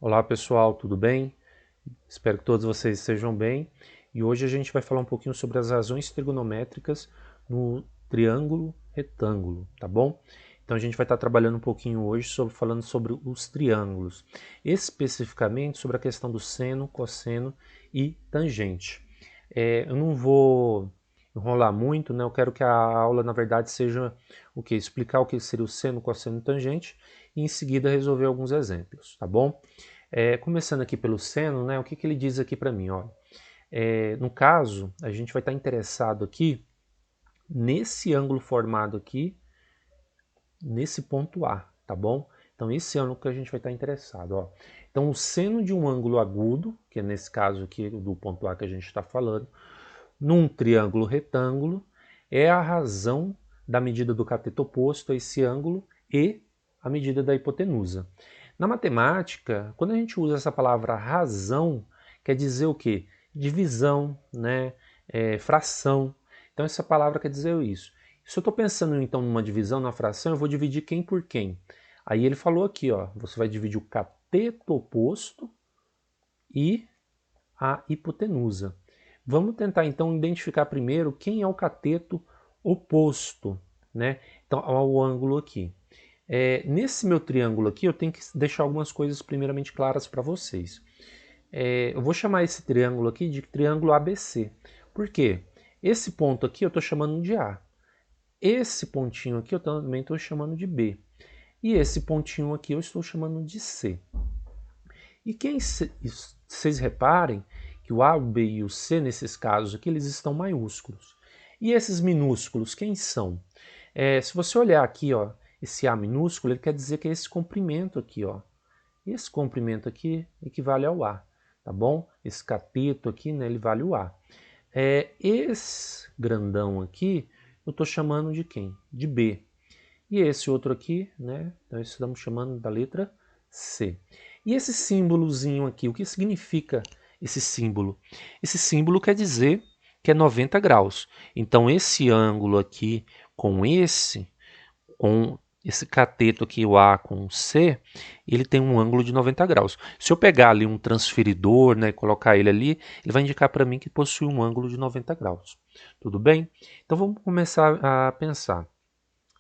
Olá pessoal, tudo bem? Espero que todos vocês estejam bem. E hoje a gente vai falar um pouquinho sobre as razões trigonométricas no triângulo retângulo, tá bom? Então a gente vai estar trabalhando um pouquinho hoje falando sobre os triângulos, especificamente sobre a questão do seno, cosseno e tangente. Eu não vou enrolar muito, né? Eu quero que a aula, na verdade, seja o que? Explicar o que seria o seno, cosseno e tangente e em seguida resolver alguns exemplos, tá bom? Começando aqui pelo seno, né, o que ele diz aqui para mim? Olha, no caso, a gente vai estar interessado aqui nesse ângulo formado aqui, nesse ponto A, tá bom? Então esse ângulo que a gente vai estar interessado. Ó. Então o seno de um ângulo agudo, que é nesse caso aqui do ponto A que a gente está falando, num triângulo retângulo, é a razão da medida do cateto oposto a esse ângulo e a medida da hipotenusa. Na matemática, quando a gente usa essa palavra razão, quer dizer o quê? Divisão, né? Fração. Então essa palavra quer dizer isso. Se eu estou pensando então numa divisão, numa fração, eu vou dividir quem por quem. Aí ele falou aqui, ó, você vai dividir o cateto oposto e a hipotenusa. Vamos tentar então identificar primeiro quem é o cateto oposto, né? Então, ao ângulo aqui. Nesse meu triângulo aqui, eu tenho que deixar algumas coisas primeiramente claras para vocês. Eu vou chamar esse triângulo aqui de triângulo ABC. Por quê? Esse ponto aqui eu estou chamando de A. Esse pontinho aqui eu também estou chamando de B. E esse pontinho aqui eu estou chamando de C. E vocês reparem que o A, o B e o C, nesses casos aqui, eles estão maiúsculos. E esses minúsculos, quem são? Se você olhar aqui, ó, esse A minúsculo, ele quer dizer que é esse comprimento aqui, ó. Esse comprimento aqui equivale ao A, tá bom? Esse cateto aqui, né, ele vale o A. Esse grandão aqui, eu estou chamando de quem? De B. E esse outro aqui, né, nós estamos chamando da letra C. E esse símbolozinho aqui, o que significa esse símbolo? Esse símbolo quer dizer que é 90 graus. Então esse ângulo aqui com esse cateto aqui, o A com o C, ele tem um ângulo de 90 graus. Se eu pegar ali um transferidor, né, e colocar ele ali, ele vai indicar para mim que possui um ângulo de 90 graus. Tudo bem? Então vamos começar a pensar.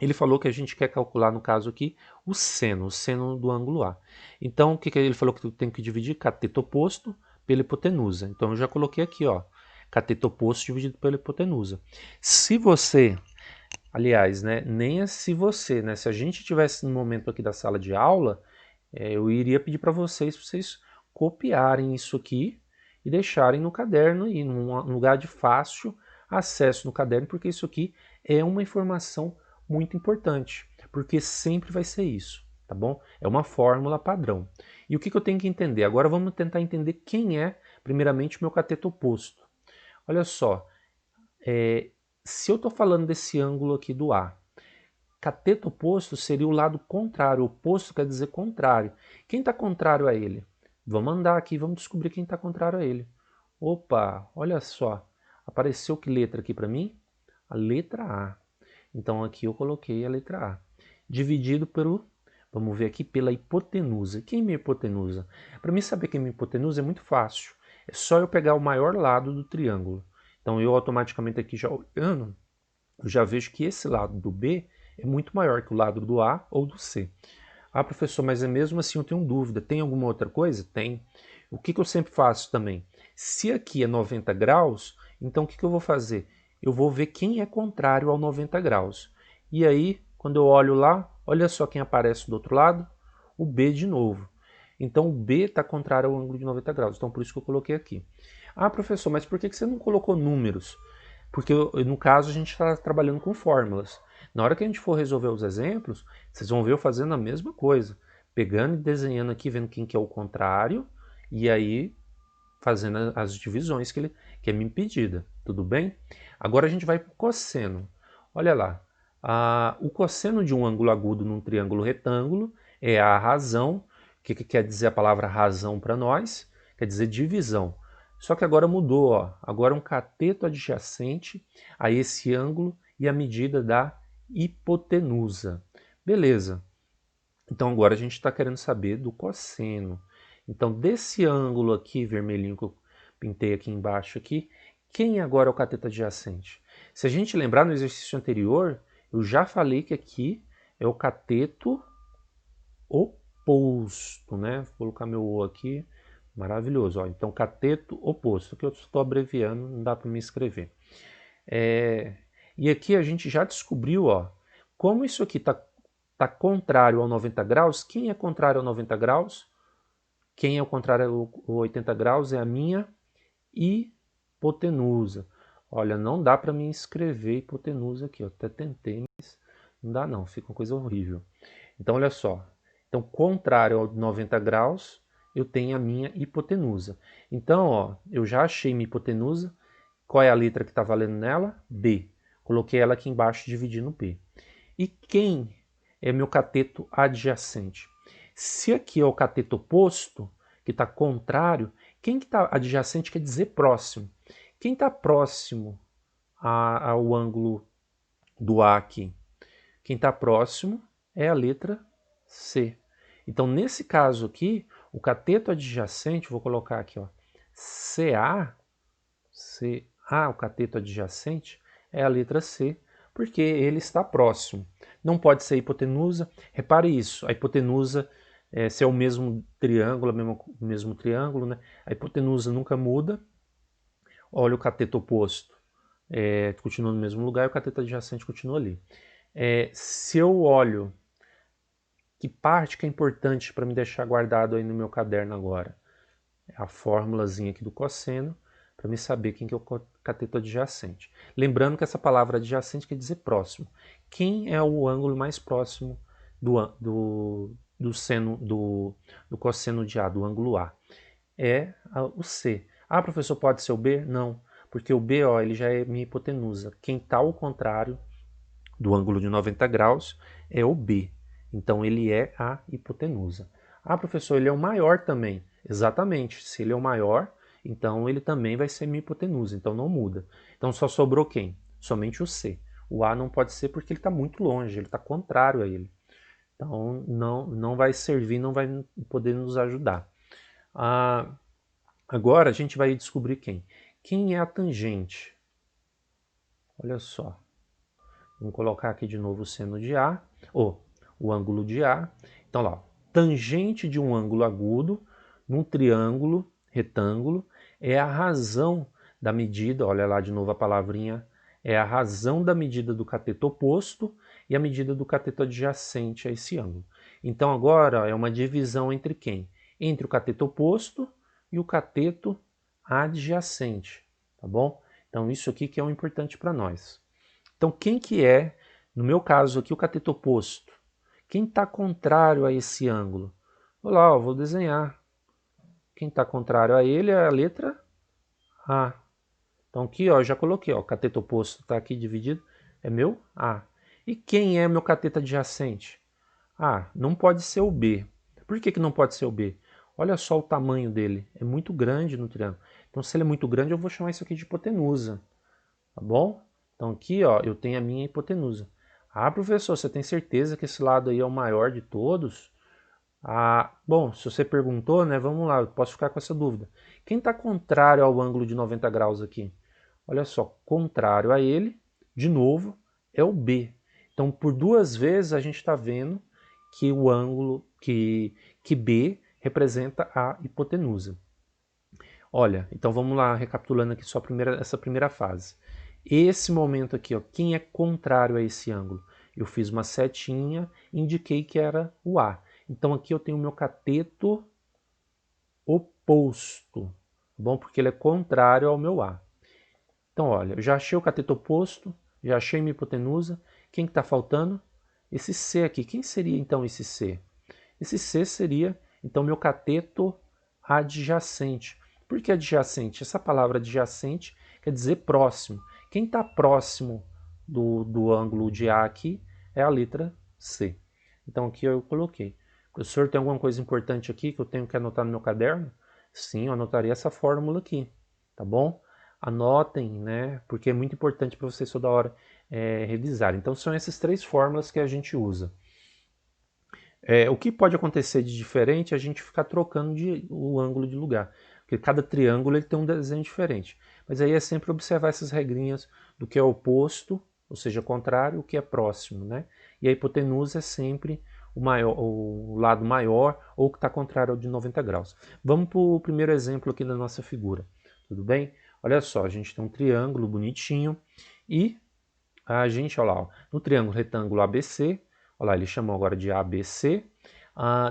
Ele falou que a gente quer calcular, no caso aqui, o seno do ângulo A. Então, o que ele falou que tu tem que dividir? Cateto oposto pela hipotenusa. Então, eu já coloquei aqui, ó, cateto oposto dividido pela hipotenusa. Se você, aliás, né, nem é se você, né, se a gente tivesse no momento aqui da sala de aula, eu iria pedir para vocês copiarem isso aqui e deixarem no caderno aí, num lugar de fácil acesso no caderno, porque isso aqui é uma informação muito importante, porque sempre vai ser isso, tá bom? É uma fórmula padrão. E o que eu tenho que entender? Agora vamos tentar entender quem é, primeiramente, o meu cateto oposto. Olha só, se eu estou falando desse ângulo aqui do A, cateto oposto seria o lado contrário. Oposto quer dizer contrário. Quem está contrário a ele? Vamos andar aqui, vamos descobrir quem está contrário a ele. Opa, olha só. Apareceu que letra aqui para mim? A letra A. Então aqui eu coloquei a letra A. Dividido pelo, vamos ver aqui, pela hipotenusa. Quem é minha hipotenusa? Para mim saber quem é minha hipotenusa é muito fácil. É só eu pegar o maior lado do triângulo. Então eu automaticamente aqui já olhando, eu já vejo que esse lado do B é muito maior que o lado do A ou do C. Ah, professor, mas é mesmo assim eu tenho dúvida. Tem alguma outra coisa? Tem. O que eu sempre faço também? Se aqui é 90 graus, então o que eu vou fazer? Eu vou ver quem é contrário ao 90 graus. E aí, quando eu olho lá, olha só quem aparece do outro lado, o B de novo. Então o B está contrário ao ângulo de 90 graus. Então por isso que eu coloquei aqui. Ah, professor, mas por que você não colocou números? Porque no caso a gente está trabalhando com fórmulas. Na hora que a gente for resolver os exemplos, vocês vão ver eu fazendo a mesma coisa. Pegando e desenhando aqui, vendo quem que é o contrário, e aí fazendo as divisões que é minha pedida. Tudo bem? Agora a gente vai para o cosseno. Olha lá. O cosseno de um ângulo agudo num triângulo retângulo é a razão. O que quer dizer a palavra razão para nós? Quer dizer divisão. Só que agora mudou, ó. Agora um cateto adjacente a esse ângulo e a medida da hipotenusa. Beleza. Então agora a gente está querendo saber do cosseno. Então, desse ângulo aqui, vermelhinho que eu pintei aqui embaixo aqui, quem agora é o cateto adjacente? Se a gente lembrar no exercício anterior, eu já falei que aqui é o cateto oposto, né? Vou colocar meu O aqui, maravilhoso. Ó. Então, cateto oposto, que eu estou abreviando, não dá para me escrever. E aqui a gente já descobriu, ó, como isso aqui tá contrário ao 90 graus. Quem é contrário ao 90 graus? Quem é o contrário ao 80 graus é a minha hipotenusa. Olha, não dá para me escrever hipotenusa aqui. Eu até tentei, mas não dá não, fica uma coisa horrível. Então, olha só. Então, contrário ao 90 graus, eu tenho a minha hipotenusa. Então, ó, eu já achei minha hipotenusa. Qual é a letra que está valendo nela? B. Coloquei ela aqui embaixo dividindo P. E quem é meu cateto adjacente? Se aqui é o cateto oposto, que está contrário, quem que está adjacente quer dizer próximo. Quem está próximo ao ângulo do A aqui? Quem está próximo é a letra C. Então, nesse caso aqui, o cateto adjacente, vou colocar aqui, ó, CA, o cateto adjacente, é a letra C, porque ele está próximo. Não pode ser hipotenusa. Repare isso, a hipotenusa, se é o mesmo triângulo, o mesmo triângulo, né? A hipotenusa nunca muda. Olha o cateto oposto, continua no mesmo lugar, e o cateto adjacente continua ali. Se eu olho, que parte que é importante para me deixar guardado aí no meu caderno agora? É a fórmulazinha aqui do cosseno, para me saber quem que é o cateto adjacente. Lembrando que essa palavra adjacente quer dizer próximo. Quem é o ângulo mais próximo do cosseno de A, do ângulo A? É o C. Ah, professor, pode ser o B? Não, porque o B, ó, ele já é minha hipotenusa. Quem está ao contrário do ângulo de 90 graus é o B. Então ele é a hipotenusa. Ah, professor, ele é o maior também. Exatamente, se ele é o maior, então ele também vai ser minha hipotenusa, então não muda. Então só sobrou quem? Somente o C. O A não pode ser porque ele está muito longe, ele está contrário a ele. Então não vai servir, não vai poder nos ajudar. Agora a gente vai descobrir quem. Quem é a tangente? Olha só. Vamos colocar aqui de novo o seno de A, ou o ângulo de A. Então lá, tangente de um ângulo agudo num triângulo retângulo é a razão da medida, olha lá de novo a palavrinha, é a razão da medida do cateto oposto e a medida do cateto adjacente a esse ângulo. Então agora é uma divisão entre quem? Entre o cateto oposto e o cateto adjacente, tá bom? Então isso aqui que é o importante para nós. Então quem que é, no meu caso aqui, o cateto oposto? Quem está contrário a esse ângulo? Vou lá, ó, vou desenhar. Quem está contrário a ele é a letra A. Então aqui, ó, já coloquei, ó, o cateto oposto está aqui dividido, é meu A. E quem é meu cateto adjacente? Ah, não pode ser o B. Por que não pode ser o B? Olha só o tamanho dele, é muito grande no triângulo. Então se ele é muito grande, eu vou chamar isso aqui de hipotenusa, tá bom? Então aqui, ó, eu tenho a minha hipotenusa. Ah, professor, você tem certeza que esse lado aí é o maior de todos? Ah, bom, se você perguntou, né, vamos lá, eu posso ficar com essa dúvida. Quem está contrário ao ângulo de 90 graus aqui? Olha só, contrário a ele, de novo, é o B. Então, por duas vezes a gente está vendo que o ângulo, que B representa a hipotenusa. Olha, então vamos lá, recapitulando aqui só essa primeira fase. Esse momento aqui, ó, quem é contrário a esse ângulo? Eu fiz uma setinha, indiquei que era o A. Então aqui eu tenho o meu cateto oposto, tá bom? Porque ele é contrário ao meu A. Então, olha, eu já achei o cateto oposto, já achei minha hipotenusa. Quem que está faltando? Esse C aqui. Quem seria então esse C? Esse C seria, então, meu cateto adjacente. Por que adjacente? Essa palavra adjacente quer dizer próximo. Quem está próximo do ângulo de A aqui é a letra C. Então aqui eu coloquei. Professor, tem alguma coisa importante aqui que eu tenho que anotar no meu caderno? Sim, eu anotaria essa fórmula aqui, tá bom? Anotem, né? Porque é muito importante para vocês toda hora revisarem. Então são essas três fórmulas que a gente usa. O que pode acontecer de diferente é a gente ficar trocando o ângulo de lugar, porque cada triângulo ele tem um desenho diferente. Mas aí é sempre observar essas regrinhas do que é oposto, ou seja, contrário, o que é próximo, né? E a hipotenusa é sempre o lado maior ou que está contrário ao de 90 graus. Vamos para o primeiro exemplo aqui da nossa figura, tudo bem? Olha só, a gente tem um triângulo bonitinho e a gente, olha lá, ó, no triângulo retângulo ABC, olha lá, ele chamou agora de ABC,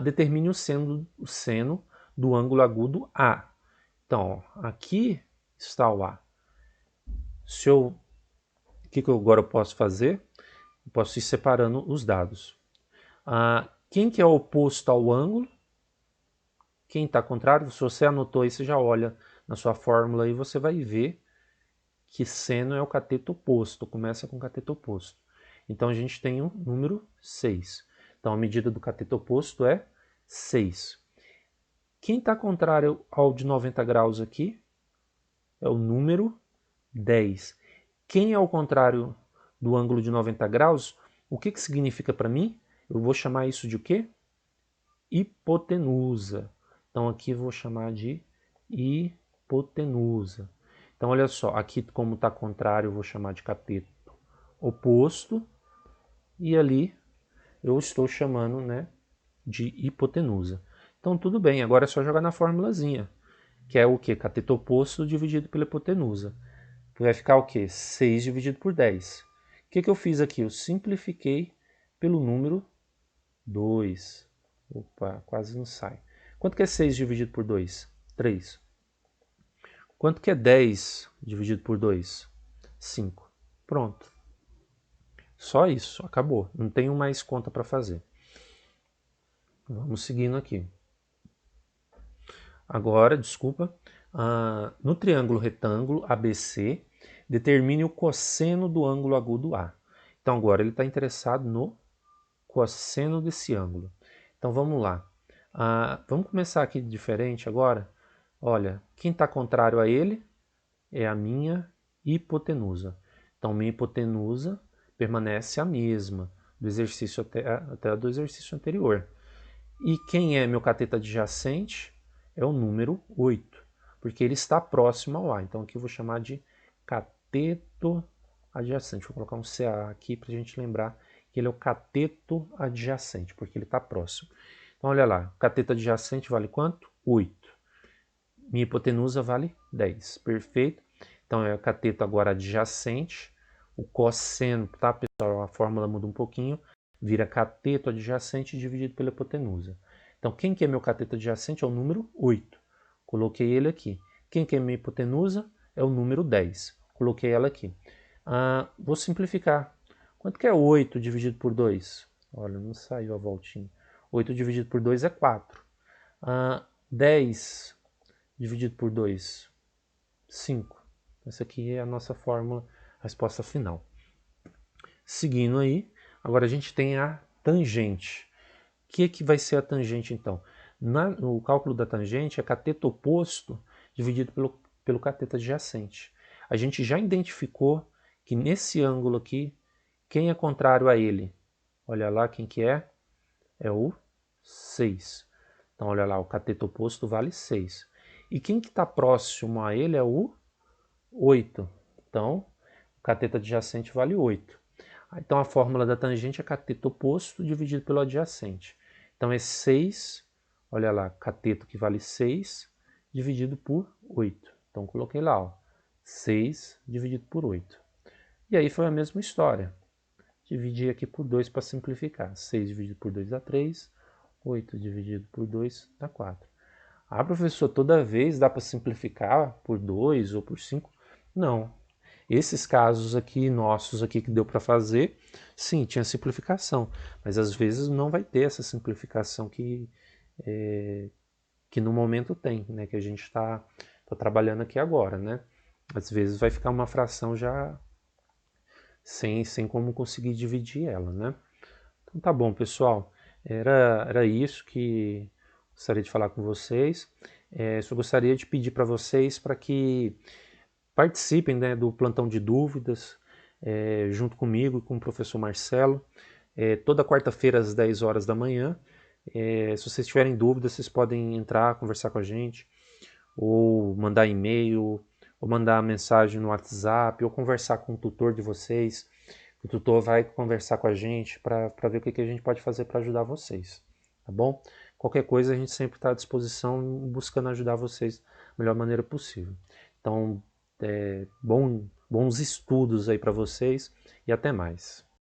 determine o seno do ângulo agudo A. Então, ó, aqui está o A. O que eu agora posso fazer? Eu posso ir separando os dados. Quem que é oposto ao ângulo? Quem está contrário? Se você anotou aí, você já olha na sua fórmula e você vai ver que seno é o cateto oposto, começa com cateto oposto. Então a gente tem o número 6. Então a medida do cateto oposto é 6. Quem está contrário ao de 90 graus aqui é o número 10. Quem é o contrário do ângulo de 90 graus? O que significa para mim? Eu vou chamar isso de o quê? Hipotenusa. Então aqui eu vou chamar de hipotenusa. Então olha só, aqui como está contrário eu vou chamar de cateto oposto e ali eu estou chamando, né, de hipotenusa. Então tudo bem, agora é só jogar na formulazinha, que é o que? Cateto oposto dividido pela hipotenusa. Vai ficar o que? 6 dividido por 10. O que eu fiz aqui? Eu simplifiquei pelo número 2. Opa, quase não sai. Quanto que é 6 dividido por 2? 3. Quanto que é 10 dividido por 2? 5. Pronto. Só isso, acabou. Não tenho mais conta para fazer. Vamos seguindo aqui. Agora, desculpa, no triângulo retângulo ABC, determine o cosseno do ângulo agudo A. Então agora ele está interessado no cosseno desse ângulo. Então vamos lá. Vamos começar aqui diferente agora. Olha, quem está contrário a ele é a minha hipotenusa. Então minha hipotenusa permanece a mesma do exercício até do exercício anterior. E quem é meu cateto adjacente? É o número 8, porque ele está próximo ao A. Então aqui eu vou chamar de cateto adjacente. Vou colocar um CA aqui para a gente lembrar que ele é o cateto adjacente, porque ele está próximo. Então olha lá, cateto adjacente vale quanto? 8. Minha hipotenusa vale 10. Perfeito? Então é o cateto agora adjacente. O cosseno, tá pessoal? A fórmula muda um pouquinho. Vira cateto adjacente dividido pela hipotenusa. Então quem que é meu cateto adjacente? É o número 8. Coloquei ele aqui. Quem que é minha hipotenusa? É o número 10. Coloquei ela aqui. Vou simplificar. Quanto que é 8 dividido por 2? Olha, não saiu a voltinha. 8 dividido por 2 é 4. 10 dividido por 2, 5. Essa aqui é a nossa fórmula, a resposta final. Seguindo aí, agora a gente tem a tangente. O que vai ser a tangente então? No cálculo da tangente é cateto oposto dividido pelo cateto adjacente. A gente já identificou que nesse ângulo aqui, quem é contrário a ele? Olha lá quem que é? É o 6. Então olha lá, o cateto oposto vale 6. E quem que está próximo a ele é o 8. Então, o cateto adjacente vale 8. Então a fórmula da tangente é cateto oposto dividido pelo adjacente. Então é 6, olha lá, cateto que vale 6, dividido por 8. Então coloquei lá, ó, 6 dividido por 8. E aí foi a mesma história. Dividi aqui por 2 para simplificar. 6 dividido por 2 dá 3, 8 dividido por 2 dá 4. Professor, toda vez dá para simplificar por 2 ou por 5? Não. Esses casos aqui, nossos aqui que deu para fazer, sim, tinha simplificação. Mas às vezes não vai ter essa simplificação que no momento tem, né? Que a gente está trabalhando aqui agora, né? Às vezes vai ficar uma fração já sem como conseguir dividir ela, né? Então tá bom, pessoal. Era isso que gostaria de falar com vocês. Só gostaria de pedir para vocês para que participem, né, do plantão de dúvidas, junto comigo e com o professor Marcelo, toda quarta-feira às 10 horas da manhã. Se vocês tiverem dúvidas, vocês podem entrar, conversar com a gente, ou mandar e-mail, ou mandar mensagem no WhatsApp, ou conversar com o tutor de vocês. O tutor vai conversar com a gente para ver o que a gente pode fazer para ajudar vocês, tá bom? Qualquer coisa a gente sempre está à disposição buscando ajudar vocês da melhor maneira possível. Então, bons estudos aí para vocês e até mais.